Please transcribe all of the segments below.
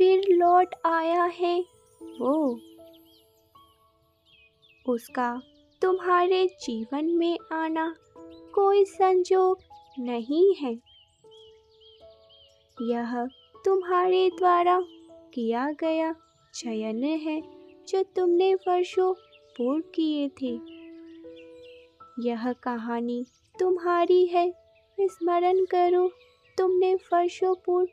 फिर लौट आया है वो। उसका तुम्हारे जीवन में आना कोई संजोग नहीं है। यह तुम्हारे द्वारा किया गया चयन है जो तुमने वर्षों पूर्व किए थे। यह कहानी तुम्हारी है, स्मरण करो तुमने वर्षों पूर्व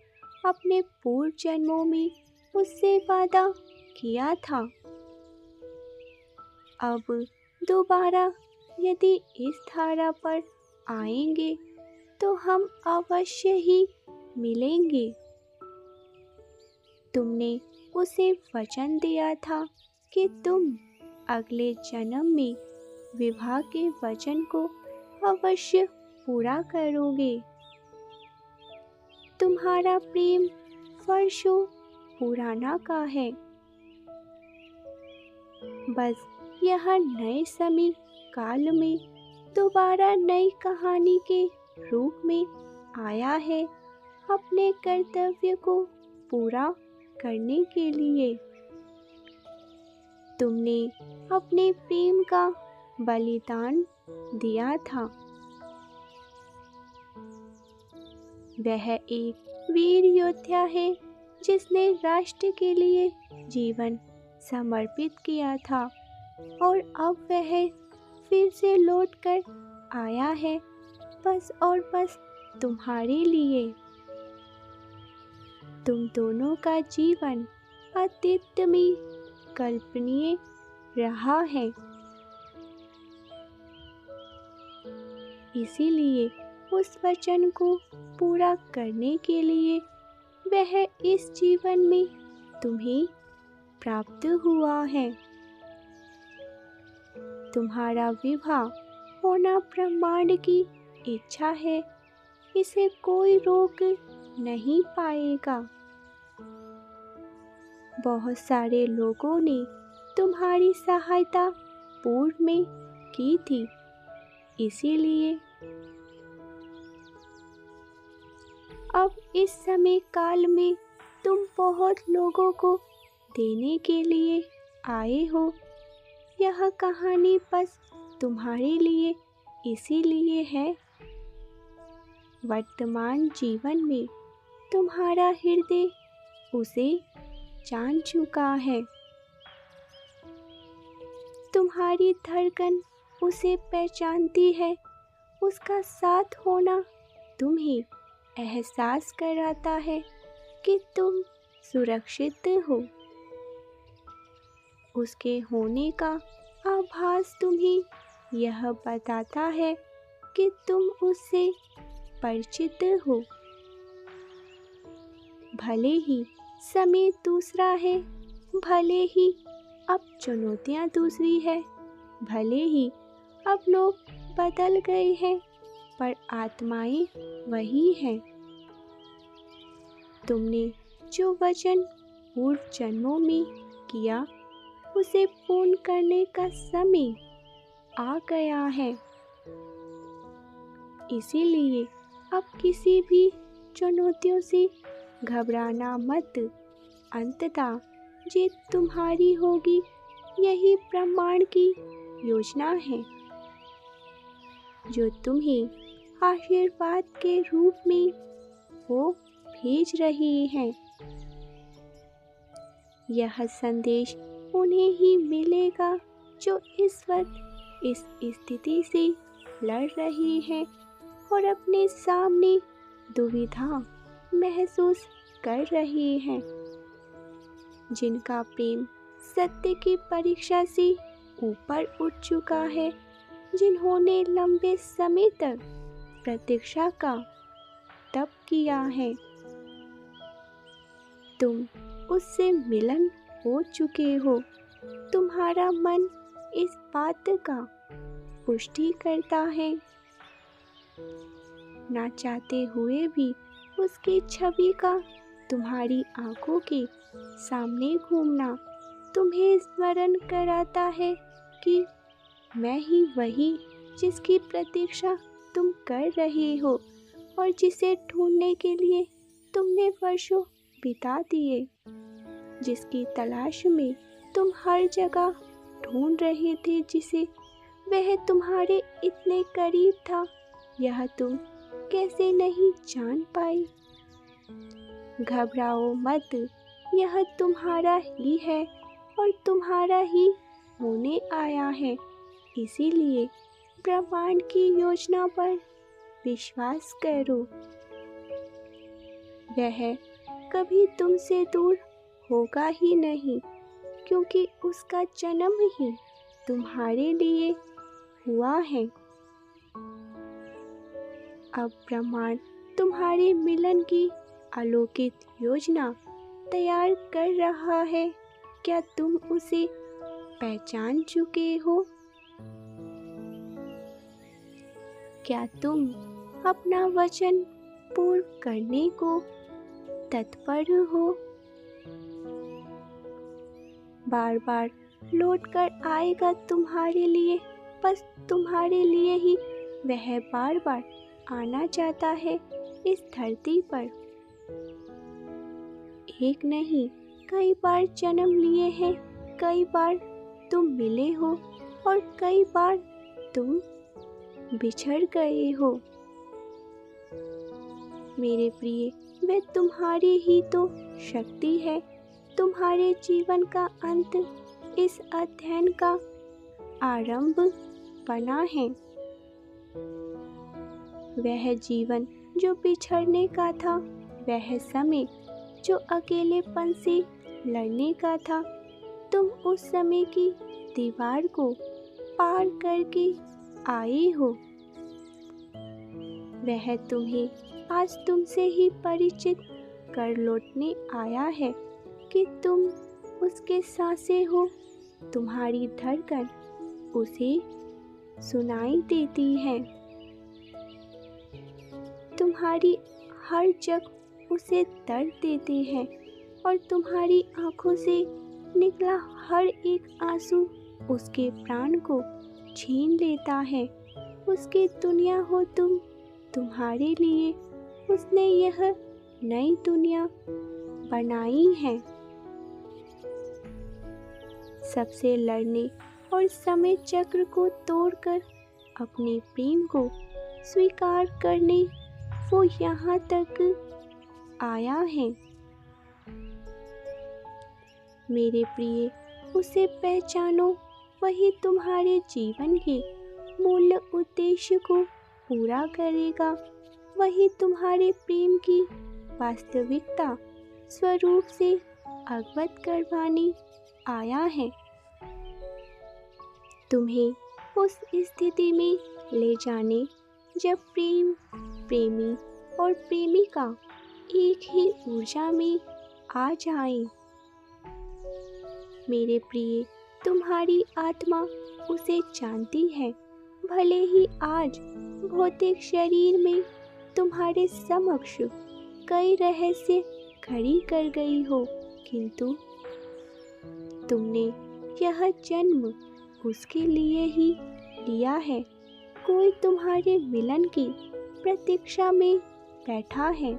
अपने पूर्व जन्मों में उससे वादा किया था। अब दोबारा यदि इस धारा पर आएंगे तो हम अवश्य ही मिलेंगे। तुमने उसे वचन दिया था कि तुम अगले जन्म में विवाह के वचन को अवश्य पूरा करोगे। तुम्हारा प्रेम वर्षों पुराना का है। बस यह नए समय काल में दोबारा नई कहानी के रूप में आया है, अपने कर्तव्य को पूरा करने के लिए। तुमने अपने प्रेम का बलिदान दिया था। वह एक वीर योद्धा है जिसने राष्ट्र के लिए जीवन समर्पित किया था और अब वह फिर से लौटकर आया है, बस और बस तुम्हारे लिए। तुम दोनों का जीवन अतीत में कल्पनीय रहा है, इसीलिए उस वचन को पूरा करने के लिए वह इस जीवन में तुम्हें प्राप्त हुआ है। तुम्हारा विवाह होना ब्रह्मांड की इच्छा है, इसे कोई रोक नहीं पाएगा। बहुत सारे लोगों ने तुम्हारी सहायता पूर्व में की थी, इसीलिए अब इस समय काल में तुम बहुत लोगों को देने के लिए आए हो। यह कहानी बस तुम्हारे लिए इसीलिए है। वर्तमान जीवन में तुम्हारा हृदय उसे जान चुका है। तुम्हारी धड़कन उसे पहचानती है। उसका साथ होना तुम्हें एहसास कराता है कि तुम सुरक्षित हो। उसके होने का आभास तुम्हें यह बताता है कि तुम उससे परिचित हो। भले ही समय दूसरा है, भले ही अब चुनौतियाँ दूसरी है, भले ही अब लोग बदल गए हैं, पर आत्माएं वही हैं। तुमने जो वचन पूर्व जन्मों में किया, उसे पूर्ण करने का समय आ गया है। इसीलिए अब किसी भी चुनौतियों से घबराना मत। अंततः जीत तुम्हारी होगी। यही ब्रह्मांड की योजना है जो तुम्हें आशीर्वाद के रूप में वो भेज रही है। यह संदेश उन्हें ही मिलेगा जो इस वक्त इस स्थिति से लड़ रही है और अपने सामने दुविधा महसूस कर रही हैं, जिनका प्रेम सत्य की परीक्षा से ऊपर उठ चुका है, जिन्होंने लंबे समय तक प्रतीक्षा का तप किया है। तुम उससे मिलन हो चुके हो। तुम्हारा मन इस बात का पुष्टि करता है। ना चाहते हुए भी उसकी छवि का तुम्हारी आंखों के सामने घूमना तुम्हें स्मरण कराता है कि मैं ही वही जिसकी प्रतीक्षा तुम कर रहे हो और जिसे ढूंढने के लिए तुमने वर्षों बिता दिए, जिसकी तलाश में तुम हर जगह ढूंढ रहे थे, जिसे वह तुम्हारे इतने करीब था, यह तुम कैसे नहीं जान पाए। घबराओ मत, यह तुम्हारा ही है और तुम्हारा ही होने आया है। इसीलिए ब्रह्मांड की योजना पर विश्वास करो। वह कभी तुमसे दूर होगा ही नहीं, क्योंकि उसका जन्म ही तुम्हारे लिए हुआ है। अब ब्रह्मांड तुम्हारे मिलन की अलौकिक योजना तैयार कर रहा है। क्या तुम उसे पहचान चुके हो? क्या तुम अपना वचन पूर्ण करने को तत्पर हो? बार बार लौट कर आएगा तुम्हारे लिए, बस तुम्हारे लिए ही वह बार बार आना चाहता है इस धरती पर। एक नहीं, कई बार जन्म लिए हैं, कई बार तुम मिले हो और कई बार तुम बिछड़ गए हो। मेरे प्रिय, वह तुम्हारी ही तो शक्ति है। तुम्हारे जीवन का अंत इस अध्ययन का आरंभ बना है। वह जीवन जो बिछड़ने का था, वह समय जो अकेलेपन से लड़ने का था, तुम उस समय की दीवार को पार करके आए हो। वह तुम्हें आज तुमसे ही परिचित कर लौटने आया है कि तुम उसके सांसें हो। तुम्हारी धड़कन उसे सुनाई देती है, तुम्हारी हर जग उसे दर्द देते हैं और तुम्हारी आंखों से निकला हर एक आंसू उसके प्राण को छीन लेता है। उसकी दुनिया हो तुम, तुम्हारे लिए उसने यह नई दुनिया बनाई है। सबसे लड़ने और समय चक्र को तोड़कर अपने प्रेम को स्वीकार करने वो यहाँ तक आया है। मेरे प्रिय, उसे पहचानो, वही तुम्हारे जीवन के मूल उद्देश्य को पूरा करेगा। वही तुम्हारे प्रेम की वास्तविकता स्वरूप से अवगत करवाने आया है। तुम्हें उस स्थिति में ले जाने जब प्रेम, प्रेमी और प्रेमिका एक ही ऊर्जा में आ जाए। मेरे प्रिय, तुम्हारी आत्मा उसे जानती है। भले ही आज भौतिक शरीर में तुम्हारे समक्ष कई रहस्य खड़ी कर गई हो, किंतु तुमने यह जन्म उसके लिए ही लिया है। कोई तुम्हारे मिलन की प्रतीक्षा में बैठा है।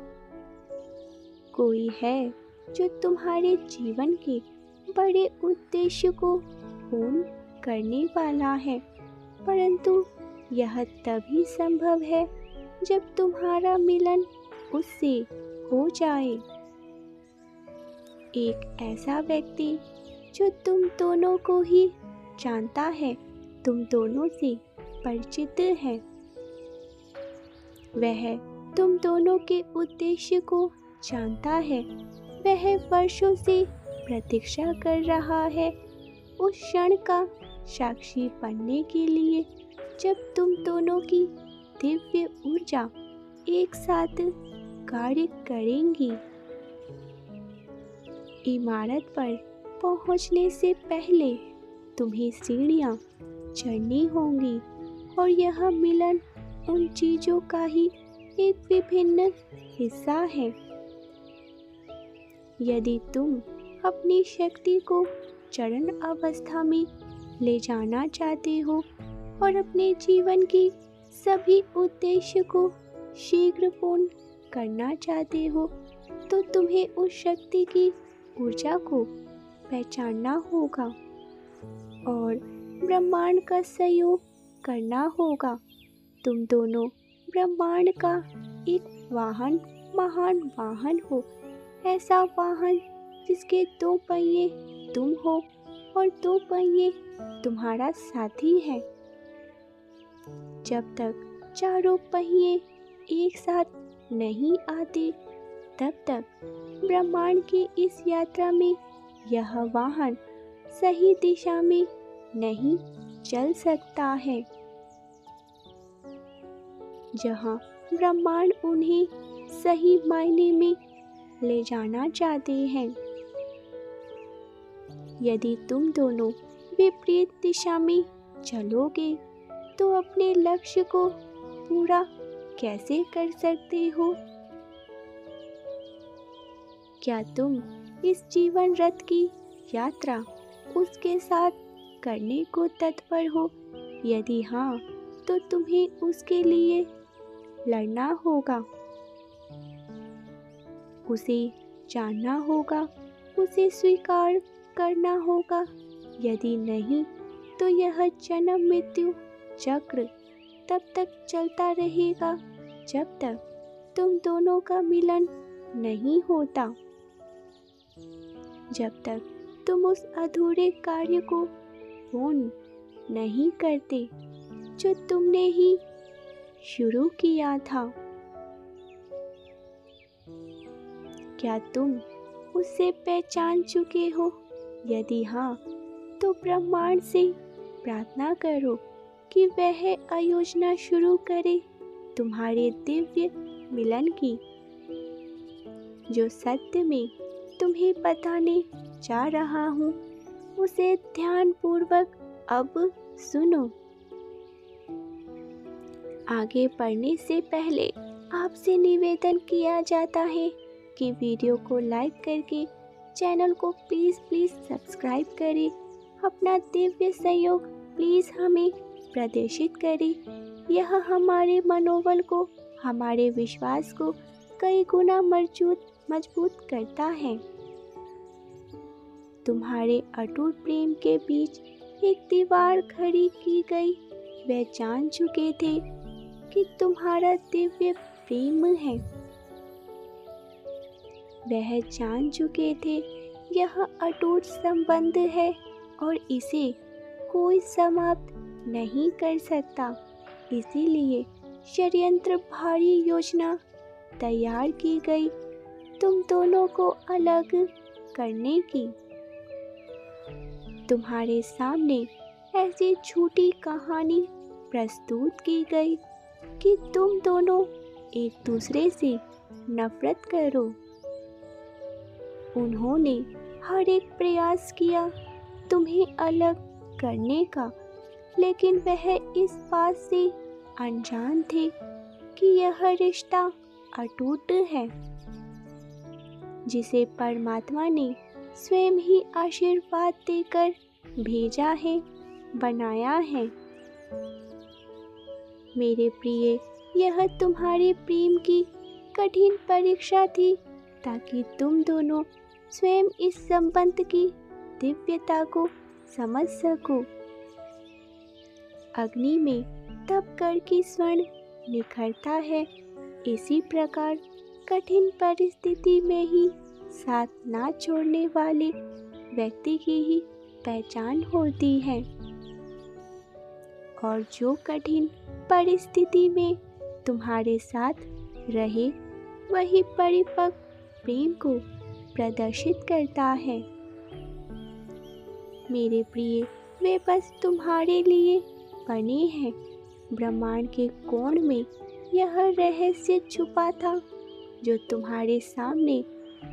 कोई है जो तुम्हारे जीवन के बड़े उद्देश्य को पूर्ण करने वाला है, परंतु यह तभी संभव है जब तुम्हारा मिलन उससे हो जाए। एक ऐसा व्यक्ति जो तुम दोनों को ही जानता है, तुम दोनों से परिचित है। वह तुम दोनों के उद्देश्य को जानता है। वह वर्षों से प्रतीक्षा कर रहा है उस क्षण का साक्षी बनने के लिए जब तुम दोनों की दिव्य ऊर्जा एक साथ कार्य करेंगी। इमारत पर पहुंचने से पहले तुम्हें सीढ़ियां चढ़नी होंगी और यह मिलन उन चीजों का ही एक विभिन्न हिस्सा है। यदि तुम अपनी शक्ति को चरण अवस्था में ले जाना चाहते हो और अपने जीवन की सभी उद्देश्य को शीघ्र पूर्ण करना चाहते हो, तो तुम्हें उस शक्ति की ऊर्जा को पहचानना होगा और ब्रह्मांड का सहयोग करना होगा। तुम दोनों ब्रह्मांड का एक महान वाहन हो, ऐसा वाहन जिसके 2 पहिए तुम हो और 2 पहिए तुम्हारा साथी है। जब तक चारों पहिए एक साथ नहीं आते, तब तक ब्रह्मांड की इस यात्रा में यह वाहन सही दिशा में नहीं चल सकता है। जहाँ ब्रह्मांड उन्हें सही मायने में ले जाना चाहते हैं। यदि तुम दोनों विपरीत दिशा में चलोगे तो अपने लक्ष्य को पूरा कैसे कर सकते हो? क्या तुम इस जीवन रथ की यात्रा उसके साथ करने को तत्पर हो? यदि हाँ, तो तुम्हें उसके लिए लड़ना होगा, उसे जानना होगा, उसे स्वीकार करना होगा। यदि नहीं, तो यह जन्म मृत्यु चक्र तब तक चलता रहेगा जब तक तुम दोनों का मिलन नहीं होता, जब तक तुम उस अधूरे कार्य को पूर्ण नहीं करते जो तुमने ही शुरू किया था। क्या तुम उसे पहचान चुके हो? यदि हाँ, तो ब्रह्मांड से प्रार्थना करो कि वह आयोजना शुरू करे तुम्हारे दिव्य मिलन की। जो सत्य में तुम्हें बताने जा रहा हूँ, उसे ध्यानपूर्वक अब सुनो। आगे बढ़ने से पहले आपसे निवेदन किया जाता है कि वीडियो को लाइक करके चैनल को प्लीज़ सब्सक्राइब करें। अपना दिव्य सहयोग प्लीज़ हमें प्रदर्शित करें। यह हमारे मनोबल को, हमारे विश्वास को कई गुना मजबूत करता है। तुम्हारे अटूट प्रेम के बीच एक दीवार खड़ी की गई। वे जान चुके थे कि तुम्हारा दिव्य प्रेम है। वह जान चुके थे यह अटूट संबंध है और इसे कोई समाप्त नहीं कर सकता। इसीलिए षड्यंत्र भारी योजना तैयार की गई तुम दोनों को अलग करने की। तुम्हारे सामने ऐसी झूठी कहानी प्रस्तुत की गई कि तुम दोनों एक दूसरे से नफरत करो। उन्होंने हर एक प्रयास किया तुम्हें अलग करने का, लेकिन वह इस बात से अनजान थे कि यह रिश्ता अटूट है, जिसे परमात्मा ने स्वयं ही आशीर्वाद देकर भेजा है, बनाया है। मेरे प्रिय, यह तुम्हारे प्रेम की कठिन परीक्षा थी ताकि तुम दोनों स्वयं इस संबंध की दिव्यता को समझ सको। अग्नि में तप कर की स्वर्ण निखरता है, इसी प्रकार कठिन परिस्थिति में ही साथ ना छोड़ने वाले व्यक्ति की ही पहचान होती है। और जो कठिन परिस्थिति में तुम्हारे साथ रहे, वही परिपक्व प्रेम को प्रदर्शित करता है। मेरे प्रिय, वे बस तुम्हारे लिए बने हैं। ब्रह्मांड के कोण में यह रहस्य छुपा था जो तुम्हारे सामने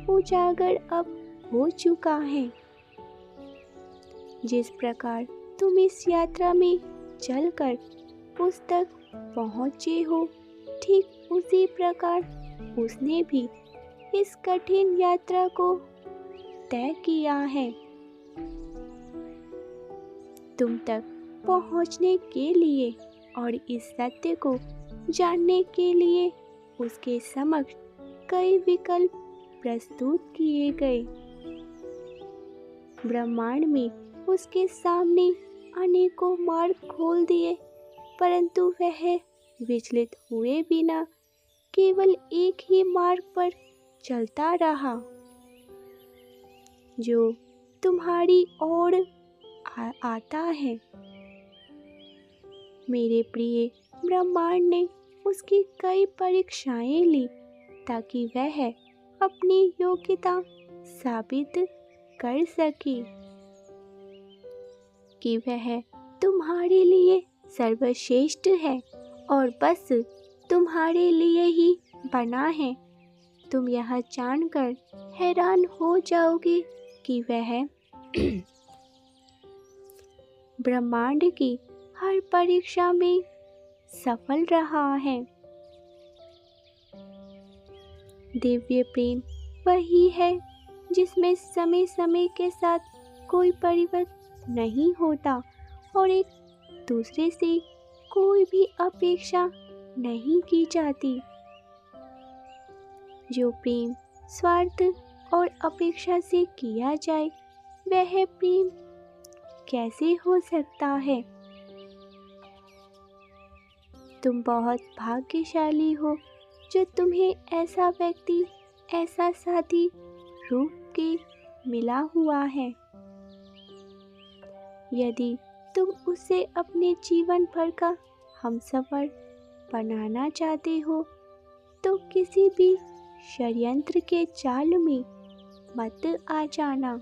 उजागर अब हो चुका है। जिस प्रकार तुम इस यात्रा में चलकर उस तक पहुँचे हो, ठीक उसी प्रकार उसने भी इस कठिन यात्रा को तय किया है। तुम तक पहुंचने के लिए और इस सत्य को जानने के लिए उसके समक्ष कई विकल्प प्रस्तुत किए गए। ब्रह्मांड में उसके सामने अनेकों मार्ग खोल दिए, परंतु वह विचलित हुए बिना केवल एक ही मार्ग पर चलता रहा, जो तुम्हारी ओर आता है। मेरे प्रिय, ब्रह्मांड ने उसकी कई परीक्षाएं ली ताकि वह अपनी योग्यता साबित कर सके कि वह तुम्हारे लिए सर्वश्रेष्ठ है और बस तुम्हारे लिए ही बना है। तुम यह जानकर हैरान हो जाओगे कि वह ब्रह्मांड की हर परीक्षा में सफल रहा है। दिव्य प्रेम वही है जिसमें समय समय के साथ कोई परिवर्तन नहीं होता और एक दूसरे से कोई भी अपेक्षा नहीं की जाती। जो प्रेम स्वार्थ और अपेक्षा से किया जाए, वह प्रेम कैसे हो सकता है? तुम बहुत भाग्यशाली हो जो तुम्हें ऐसा व्यक्ति, ऐसा साथी रूप के मिला हुआ है। यदि तुम उसे अपने जीवन भर का हमसफर बनाना चाहते हो, तो किसी भी षड्यंत्र के जाल में मत आ जाना।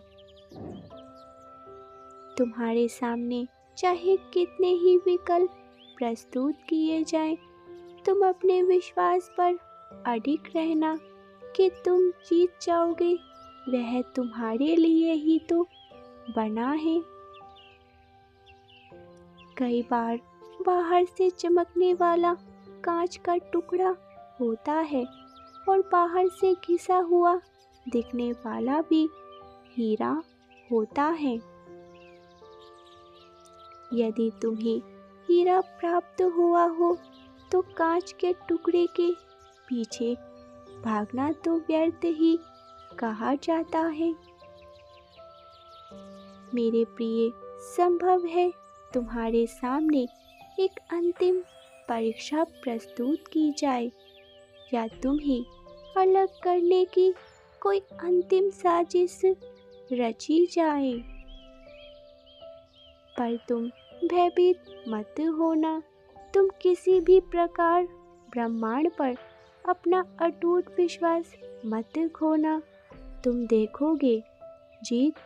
तुम्हारे सामने चाहे कितने ही विकल्प प्रस्तुत किए जाएं, तुम अपने विश्वास पर अडिग रहना कि तुम जीत जाओगे। वह तुम्हारे लिए ही तो बना है। कई बार बाहर से चमकने वाला कांच का टुकड़ा होता है और बाहर से घिसा हुआ दिखने वाला भी हीरा होता है। यदि तुम्हें हीरा प्राप्त हुआ हो तो कांच के टुकड़े के पीछे भागना तो व्यर्थ ही कहा जाता है। मेरे प्रिय, संभव है तुम्हारे सामने एक अंतिम परीक्षा प्रस्तुत की जाए या तुम्हें अलग करने की कोई अंतिम साजिश रची जाए, पर तुम भयभीत मत होना। तुम किसी भी प्रकार ब्रह्मांड पर अपना अटूट विश्वास मत खोना। तुम देखोगे जीत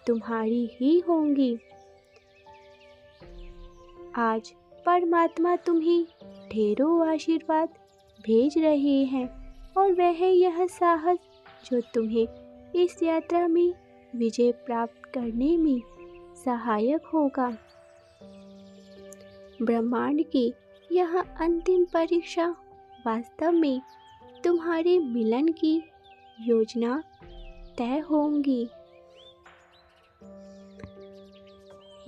तुम्हारी ही होगी। आज परमात्मा तुम्हें ढेरों आशीर्वाद भेज रहे हैं और वह यह साहस जो तुम्हें इस यात्रा में विजय प्राप्त करने में सहायक होगा। ब्रह्मांड की यह अंतिम परीक्षा वास्तव में तुम्हारे मिलन की योजना तय होंगी।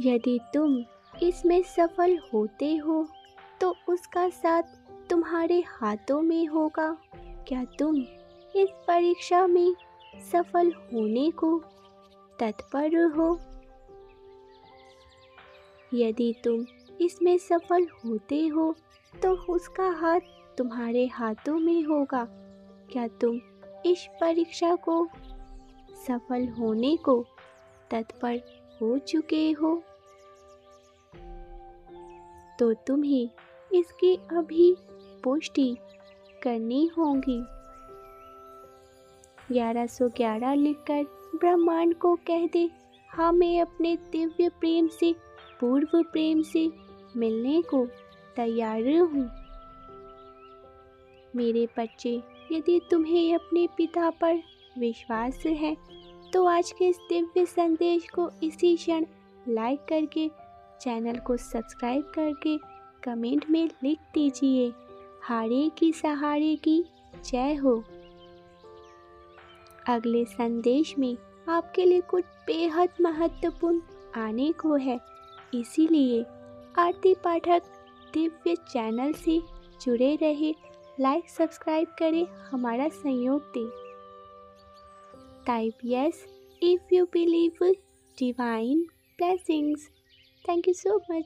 यदि तुम इसमें सफल होते हो तो उसका साथ तुम्हारे हाथों में होगा। क्या तुम इस परीक्षा में सफल होने को तत्पर हो? यदि तुम इसमें सफल होते हो तो उसका हाथ तुम्हारे हाथों में होगा। क्या तुम इस परीक्षा को सफल होने को तत्पर हो चुके हो? तो तुम्हें इसकी अभी पुष्टि करनी होगी। 1111 लिखकर ब्रह्मांड को कह दे, हाँ, मैं अपने दिव्य प्रेम से, पूर्व प्रेम से मिलने को तैयार हूँ। मेरे बच्चे, यदि तुम्हें अपने पिता पर विश्वास है तो आज के इस दिव्य संदेश को इसी क्षण लाइक करके, चैनल को सब्सक्राइब करके कमेंट में लिख दीजिए, हारे की सहारे की जय हो। अगले संदेश में आपके लिए कुछ बेहद महत्वपूर्ण आने को है, इसीलिए आरती पाठक दिव्य चैनल से जुड़े रहे, लाइक सब्सक्राइब करें, हमारा सहयोग दें। Type yes if you believe divine blessings. Thank you so much.